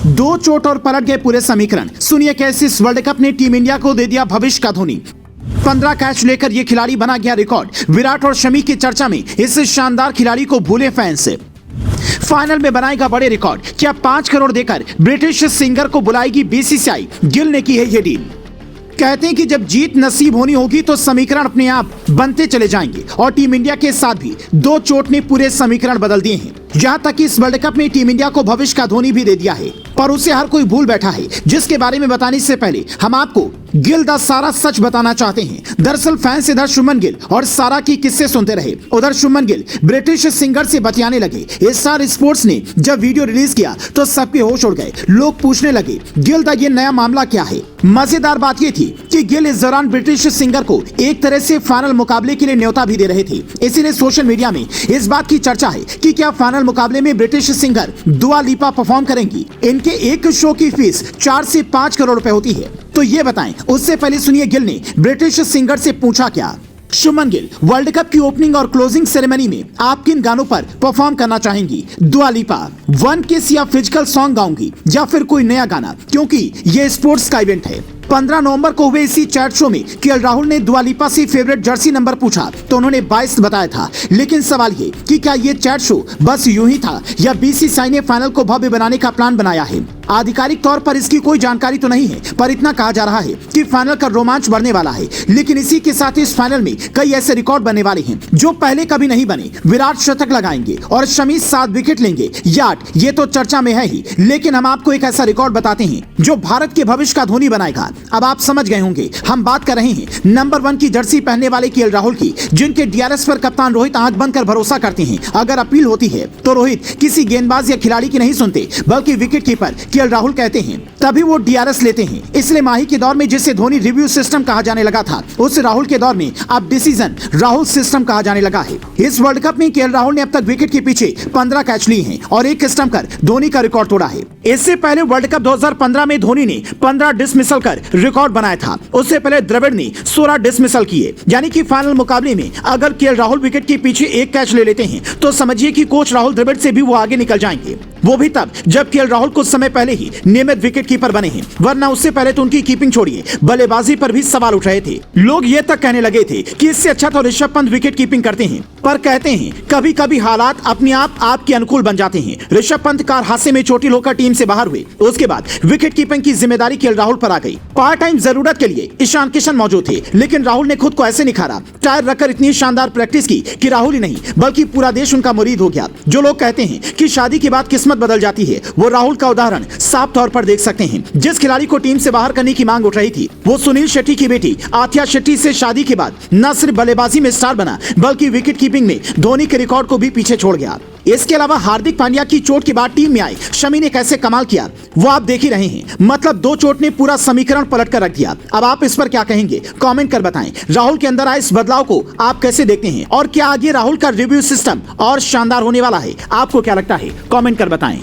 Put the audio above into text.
दो चोट और पलट गए पूरे समीकरण। सुनिए कैसे इस वर्ल्ड कप ने टीम इंडिया को दे दिया भविष्य का धोनी। 15 कैच लेकर ये खिलाड़ी बना गया रिकॉर्ड। विराट और शमी की चर्चा में इस शानदार खिलाड़ी को भूले फैंस। फाइनल में बनाएगा बड़े रिकॉर्ड। क्या 5 करोड़ देकर ब्रिटिश सिंगर को बुलाएगी बीसीसीआई? गिल ने की है ये डील। कहते हैं कि जब जीत नसीब होनी होगी तो समीकरण अपने आप बनते चले जाएंगे और टीम इंडिया के साथ भी दो चोट ने पूरे समीकरण बदल दिए हैं। यहां तक कि इस वर्ल्ड कप में टीम इंडिया को भविष्य का धोनी भी दे दिया है, पर उसे हर कोई भूल बैठा है, जिसके बारे में बताने से पहले हम आपको गिल दा सारा सच बताना चाहते हैं। दरअसल फैंस इधर शुभमन गिल और सारा की किस्से सुनते रहे, उधर शुभमन गिल ब्रिटिश सिंगर से बतियाने लगे। स्टार स्पोर्ट्स ने जब वीडियो रिलीज किया तो सबके होश उड़ गए। लोग पूछने लगे गिल दा ये नया मामला क्या है। मजेदार बात ये थी कि गिल इस दौरान ब्रिटिश सिंगर को एक तरह से फाइनल मुकाबले के लिए न्योता भी दे रहे थे। इसीलिए सोशल मीडिया में इस बात की चर्चा है कि क्या फाइनल मुकाबले में ब्रिटिश सिंगर दुआ लिपा परफॉर्म करेंगी। इनके एक शो की फीस 4 से 5 करोड़ रुपए होती है। तो ये बताएं, उससे पहले सुनिए गिल ने ब्रिटिश सिंगर से पूछा क्या। शुभमन गिल, वर्ल्ड कप की ओपनिंग और क्लोजिंग सेरेमनी में आप किन गानों पर परफॉर्म करना चाहेंगी? दुआ लिपा, वन किस या फिजिकल सॉन्ग गाऊंगी या फिर कोई नया गाना, क्योंकि ये स्पोर्ट्स का इवेंट है। 15 नवंबर को हुए इसी चैट शो में केएल राहुल ने दुआ लिपा से फेवरेट जर्सी नंबर पूछा तो उन्होंने 22 बताया था। लेकिन सवाल ये कि क्या ये चैट शो बस यूं ही था या बीसीसीआई ने फाइनल को भव्य बनाने का प्लान बनाया है? आधिकारिक तौर पर इसकी कोई जानकारी तो नहीं है, पर इतना कहा जा रहा है कि फाइनल का रोमांच बढ़ने वाला है। लेकिन इसी के साथ इस फाइनल में कई ऐसे रिकॉर्ड बनने वाले हैं जो पहले कभी नहीं बने। विराट शतक लगाएंगे और शमी 7 विकेट लेंगे या 8, ये तो चर्चा में है ही। लेकिन हम आपको एक ऐसा रिकॉर्ड बताते हैं जो भारत के भविष्य का धोनी बनाएगा। अब आप समझ गए होंगे हम बात कर रहे हैं नंबर 1 की जर्सी पहनने वाले केएल राहुल की, जिनके डीआरएस पर कप्तान रोहित आंख बंद कर भरोसा करते हैं। अगर अपील होती है तो रोहित किसी गेंदबाज या खिलाड़ी की नहीं सुनते, बल्कि विकेट कीपर केएल राहुल कहते हैं, तभी वो डीआरएस लेते हैं। इसलिए माही के दौर में जिसे धोनी रिव्यू सिस्टम कहा जाने लगा था, उस राहुल के दौर में अब डिसीजन राहुल सिस्टम कहा जाने लगा है। इस वर्ल्ड कप में केएल राहुल ने अब तक विकेट के पीछे 15 कैच लिए हैं और 1 स्टंप कर धोनी का रिकॉर्ड तोड़ा है। इससे पहले वर्ल्ड कप 2015 में धोनी ने 15 डिसमिसल कर रिकॉर्ड बनाया था। उससे पहले द्रविड़ ने 16 डिसमिसल किए। यानी कि फाइनल मुकाबले में अगर केएल राहुल विकेट के पीछे 1 कैच ले लेते हैं तो समझिए कि कोच राहुल द्रविड़ से भी वो आगे निकल जाएंगे। वो भी तब जब केएल राहुल कुछ समय पहले ही नियमित विकेट कीपर बने हैं, वरना उससे पहले तो उनकी कीपिंग छोड़िए, बल्लेबाजी पर भी सवाल उठ रहे थे। लोग ये तक कहने लगे थे कि इससे अच्छा तो ऋषभ पंत विकेट कीपिंग करते हैं। पर कहते हैं कभी कभी हालात अपने आप आपके अनुकूल बन जाते हैं। ऋषभ पंत कार हादसे में चोटिल होकर टीम से बाहर हुए, उसके बाद विकेट कीपिंग की जिम्मेदारी केएल राहुल पर आ गई। पार्ट टाइम जरूरत के लिए ईशान किशन मौजूद थे, लेकिन राहुल ने खुद को ऐसे निखारा, टायर रखकर इतनी शानदार प्रैक्टिस की कि राहुल ही नहीं बल्कि पूरा देश उनका मुरीद हो गया। जो लोग कहते हैं कि शादी के बाद किस्मत बदल जाती है, वो राहुल का उदाहरण साफ तौर पर देख सकते हैं। जिस खिलाड़ी को टीम से बाहर करने की मांग उठ रही थी, वो सुनील शेट्टी की बेटी आथिया शेट्टी से शादी के बाद न सिर्फ बल्लेबाजी में स्टार बना, बल्कि विकेट कीपिंग में धोनी के रिकॉर्ड को भी पीछे छोड़ गया। इसके अलावा हार्दिक पांड्या की चोट के बाद टीम में आए शमी ने कैसे कमाल किया, वो आप देख ही रहे हैं। मतलब 2 चोट ने पूरा समीकरण पलट कर रख दिया। अब आप इस पर क्या कहेंगे, कमेंट कर बताएं। राहुल के अंदर आए इस बदलाव को आप कैसे देखते हैं और क्या आगे राहुल का रिव्यू सिस्टम और शानदार होने वाला है? आपको क्या लगता है, कमेंट कर बताएं।